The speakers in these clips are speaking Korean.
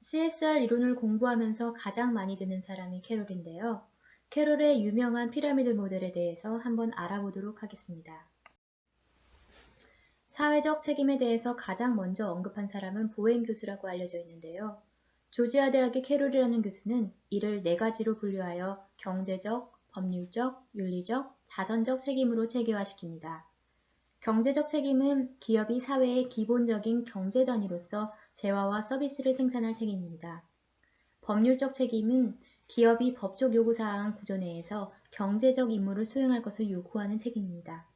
CSR 이론을 공부하면서 가장 많이 듣는 사람이 캐롤인데요. 캐롤의 유명한 피라미드 모델에 대해서 한번 알아보도록 하겠습니다. 사회적 책임에 대해서 가장 먼저 언급한 사람은 보웬 교수라고 알려져 있는데요. 조지아 대학의 캐롤이라는 교수는 이를 4가지로 분류하여 경제적, 법률적, 윤리적, 자선적 책임으로 체계화시킵니다. 경제적 책임은 기업이 사회의 기본적인 경제 단위로서 재화와 서비스를 생산할 책임입니다. 법률적 책임은 기업이 법적 요구사항 구조 내에서 경제적 임무를 수행할 것을 요구하는 책임입니다.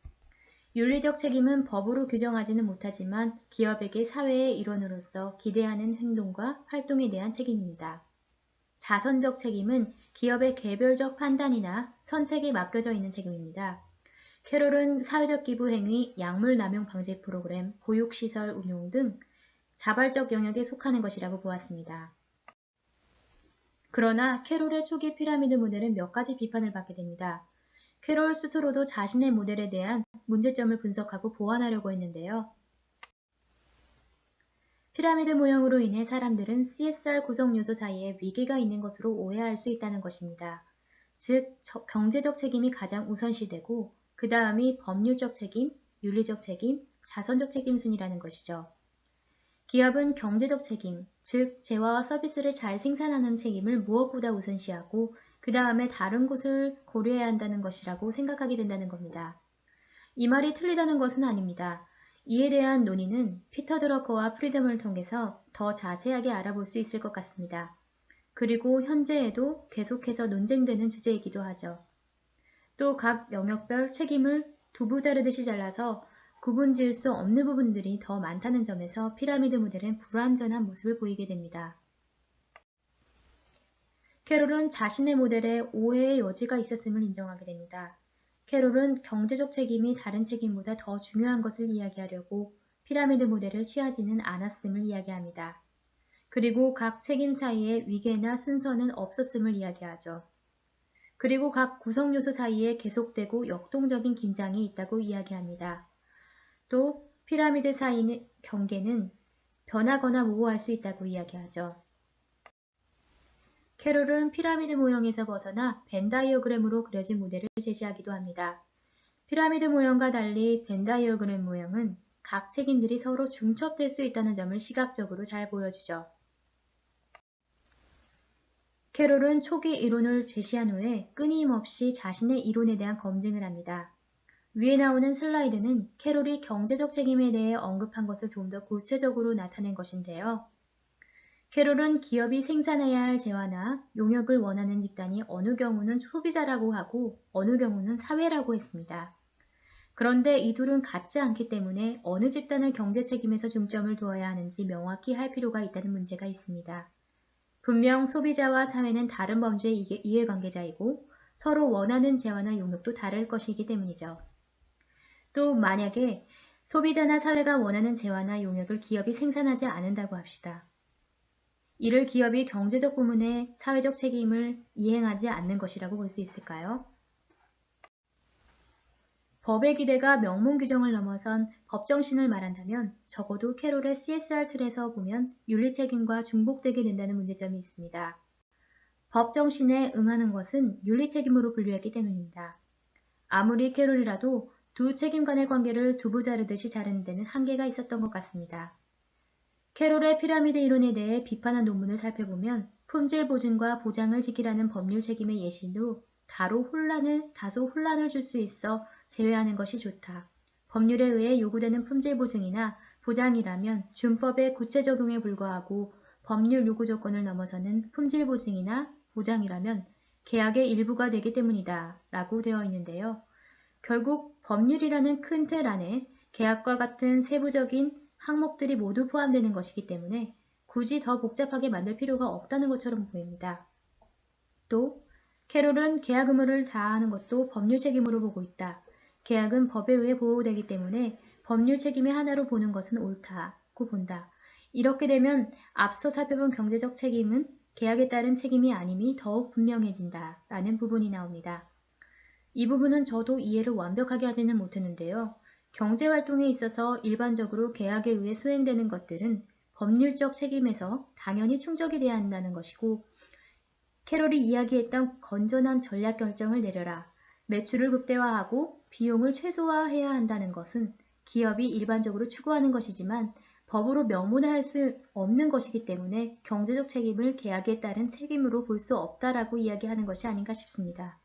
윤리적 책임은 법으로 규정하지는 못하지만 기업에게 사회의 일원으로서 기대하는 행동과 활동에 대한 책임입니다. 자선적 책임은 기업의 개별적 판단이나 선택에 맡겨져 있는 책임입니다. 캐롤은 사회적 기부 행위, 약물 남용 방지 프로그램, 보육시설 운용 등 자발적 영역에 속하는 것이라고 보았습니다. 그러나 캐롤의 초기 피라미드 모델은 몇 가지 비판을 받게 됩니다. 캐롤 스스로도 자신의 모델에 대한 문제점을 분석하고 보완하려고 했는데요. 피라미드 모형으로 인해 사람들은 CSR 구성 요소 사이에 위계가 있는 것으로 오해할 수 있다는 것입니다. 즉, 경제적 책임이 가장 우선시되고 그 다음이 법률적 책임, 윤리적 책임, 자선적 책임 순이라는 것이죠. 기업은 경제적 책임, 즉 재화와 서비스를 잘 생산하는 책임을 무엇보다 우선시하고 그 다음에 다른 것을 고려해야 한다는 것이라고 생각하게 된다는 겁니다. 이 말이 틀리다는 것은 아닙니다. 이에 대한 논의는 피터 드러커와 프리덤을 통해서 더 자세하게 알아볼 수 있을 것 같습니다. 그리고 현재에도 계속해서 논쟁되는 주제이기도 하죠. 또 각 영역별 책임을 두부 자르듯이 잘라서 구분 지을 수 없는 부분들이 더 많다는 점에서 피라미드 모델은 불완전한 모습을 보이게 됩니다. 캐롤은 자신의 모델에 오해의 여지가 있었음을 인정하게 됩니다. 캐롤은 경제적 책임이 다른 책임보다 더 중요한 것을 이야기하려고 피라미드 모델을 취하지는 않았음을 이야기합니다. 그리고 각 책임 사이에 위계나 순서는 없었음을 이야기하죠. 그리고 각 구성 요소 사이에 계속되고 역동적인 긴장이 있다고 이야기합니다. 또 피라미드 사이의 경계는 변하거나 모호할 수 있다고 이야기하죠. 캐롤은 피라미드 모형에서 벗어나 벤 다이어그램으로 그려진 모델을 제시하기도 합니다. 피라미드 모형과 달리 벤 다이어그램 모형은 각 책임들이 서로 중첩될 수 있다는 점을 시각적으로 잘 보여주죠. 캐롤은 초기 이론을 제시한 후에 끊임없이 자신의 이론에 대한 검증을 합니다. 위에 나오는 슬라이드는 캐롤이 경제적 책임에 대해 언급한 것을 좀 더 구체적으로 나타낸 것인데요. 캐롤은 기업이 생산해야 할 재화나 용역을 원하는 집단이 어느 경우는 소비자라고 하고 어느 경우는 사회라고 했습니다. 그런데 이 둘은 같지 않기 때문에 어느 집단을 경제 책임에서 중점을 두어야 하는지 명확히 할 필요가 있다는 문제가 있습니다. 분명 소비자와 사회는 다른 범주의 이해관계자이고 서로 원하는 재화나 용역도 다를 것이기 때문이죠. 또 만약에 소비자나 사회가 원하는 재화나 용역을 기업이 생산하지 않는다고 합시다. 이를 기업이 경제적 부문의 사회적 책임을 이행하지 않는 것이라고 볼 수 있을까요? 법의 기대가 명문 규정을 넘어선 법정신을 말한다면 적어도 캐롤의 CSR 틀에서 보면 윤리 책임과 중복되게 된다는 문제점이 있습니다. 법정신에 응하는 것은 윤리 책임으로 분류했기 때문입니다. 아무리 캐롤이라도 두 책임 간의 관계를 두부 자르듯이 자르는 데는 한계가 있었던 것 같습니다. 캐롤의 피라미드 이론에 대해 비판한 논문을 살펴보면 품질 보증과 보장을 지키라는 법률 책임의 예시도 다소 혼란을 줄 수 있어 제외하는 것이 좋다. 법률에 의해 요구되는 품질 보증이나 보장이라면 준법의 구체 적용에 불과하고 법률 요구 조건을 넘어서는 품질 보증이나 보장이라면 계약의 일부가 되기 때문이다 라고 되어 있는데요. 결국 법률이라는 큰 틀 안에 계약과 같은 세부적인 항목들이 모두 포함되는 것이기 때문에 굳이 더 복잡하게 만들 필요가 없다는 것처럼 보입니다. 또 캐롤은 계약 의무를 다하는 것도 법률 책임으로 보고 있다. 계약은 법에 의해 보호되기 때문에 법률 책임의 하나로 보는 것은 옳다고 본다. 이렇게 되면 앞서 살펴본 경제적 책임은 계약에 따른 책임이 아님이 더욱 분명해진다 라는 부분이 나옵니다. 이 부분은 저도 이해를 완벽하게 하지는 못했는데요. 경제활동에 있어서 일반적으로 계약에 의해 수행되는 것들은 법률적 책임에서 당연히 충족이 돼야 한다는 것이고, 캐롤이 이야기했던 건전한 전략 결정을 내려라, 매출을 극대화하고 비용을 최소화해야 한다는 것은 기업이 일반적으로 추구하는 것이지만 법으로 명문화할 수 없는 것이기 때문에 경제적 책임을 계약에 따른 책임으로 볼 수 없다라고 이야기하는 것이 아닌가 싶습니다.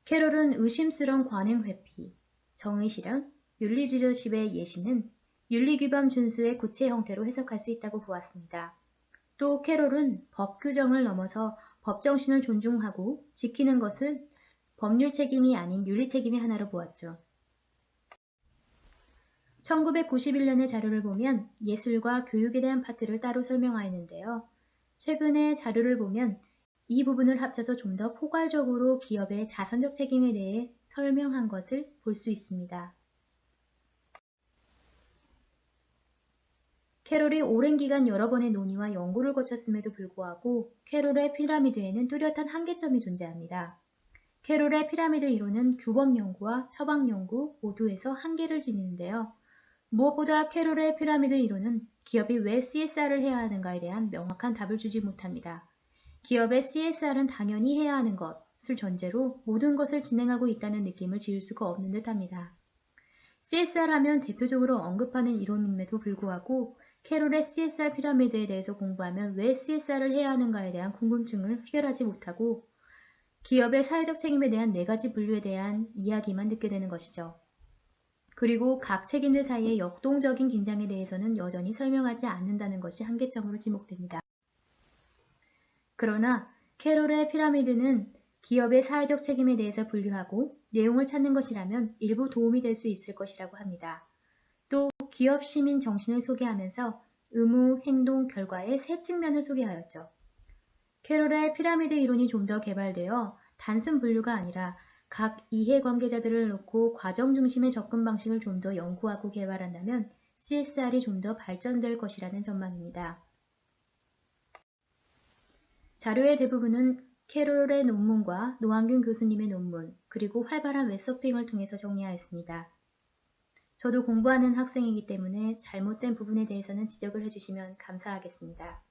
캐롤은 의심스러운 관행 회피, 정의 실현, 윤리 리더십의 예시는 윤리 규범 준수의 구체 형태로 해석할 수 있다고 보았습니다. 또 캐롤은 법 규정을 넘어서 법 정신을 존중하고 지키는 것을 법률 책임이 아닌 윤리 책임의 하나로 보았죠. 1991년의 자료를 보면 예술과 교육에 대한 파트를 따로 설명하였는데요. 최근의 자료를 보면 이 부분을 합쳐서 좀 더 포괄적으로 기업의 자선적 책임에 대해 설명한 것을 볼 수 있습니다. 캐롤이 오랜 기간 여러 번의 논의와 연구를 거쳤음에도 불구하고 캐롤의 피라미드에는 뚜렷한 한계점이 존재합니다. 캐롤의 피라미드 이론은 규범 연구와 처방 연구 모두에서 한계를 지니는데요. 무엇보다 캐롤의 피라미드 이론은 기업이 왜 CSR을 해야 하는가에 대한 명확한 답을 주지 못합니다. 기업의 CSR은 당연히 해야 하는 것을 전제로 모든 것을 진행하고 있다는 느낌을 지울 수가 없는 듯합니다. CSR 하면 대표적으로 언급하는 이론임에도 불구하고 캐롤의 CSR 피라미드에 대해서 공부하면 왜 CSR을 해야 하는가에 대한 궁금증을 해결하지 못하고 기업의 사회적 책임에 대한 4가지 분류에 대한 이야기만 듣게 되는 것이죠. 그리고 각 책임들 사이의 역동적인 긴장에 대해서는 여전히 설명하지 않는다는 것이 한계점으로 지목됩니다. 그러나 캐롤의 피라미드는 기업의 사회적 책임에 대해서 분류하고 내용을 찾는 것이라면 일부 도움이 될 수 있을 것이라고 합니다. 또 기업 시민 정신을 소개하면서 의무, 행동, 결과의 세 측면을 소개하였죠. 캐롤의 피라미드 이론이 좀 더 개발되어 단순 분류가 아니라 각 이해관계자들을 놓고 과정 중심의 접근 방식을 좀 더 연구하고 개발한다면 CSR이 좀 더 발전될 것이라는 전망입니다. 자료의 대부분은 캐롤의 논문과 노한균 교수님의 논문, 그리고 활발한 웹서핑을 통해서 정리하였습니다. 저도 공부하는 학생이기 때문에 잘못된 부분에 대해서는 지적을 해주시면 감사하겠습니다.